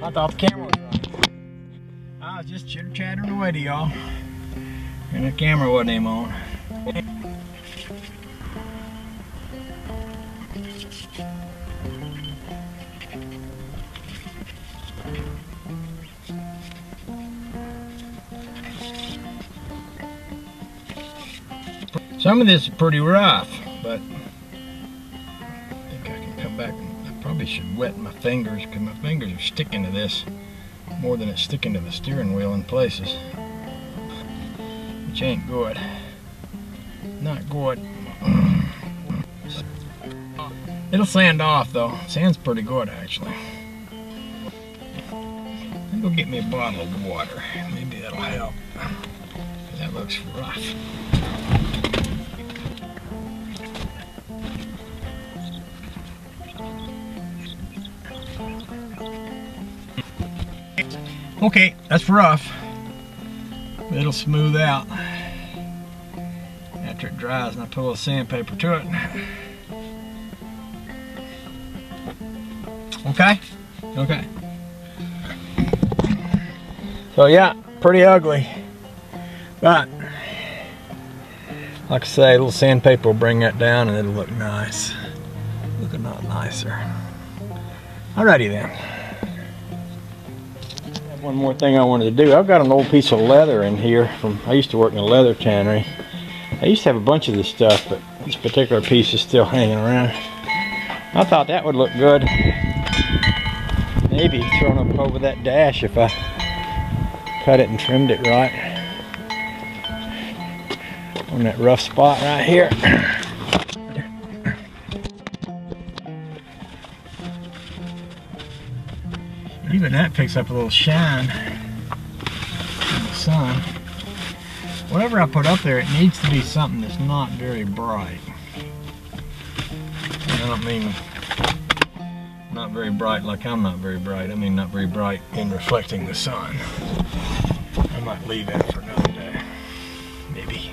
I thought the camera was running. I was just chitter-chattering away to y'all. And the camera wasn't even on. Some of this is pretty rough, but I think I can come back. I probably should wet my fingers because my fingers are sticking to this more than it's sticking to the steering wheel in places. Which ain't good. Not good. It'll sand off though. Sand's pretty good actually. I'll go get me a bottle of water. Maybe that'll help. That looks rough. Okay, that's rough. It'll smooth out after it dries and I put a little sandpaper to it. Okay? Okay. So yeah, pretty ugly. But, like I say, a little sandpaper will bring that down and it'll look nice. Look a lot nicer. Alrighty then. One more thing I wanted to do. I've got an old piece of leather in here from, I used to work in a leather tannery. I used to have a bunch of this stuff, but this particular piece is still hanging around. I thought that would look good. Maybe thrown up over that dash if I cut it and trimmed it right. On that rough spot right here. Even that picks up a little shine in the sun. Whatever I put up there, it needs to be something that's not very bright. I don't mean not very bright like I'm not very bright. I mean not very bright in reflecting the sun. I might leave that for another day. Maybe.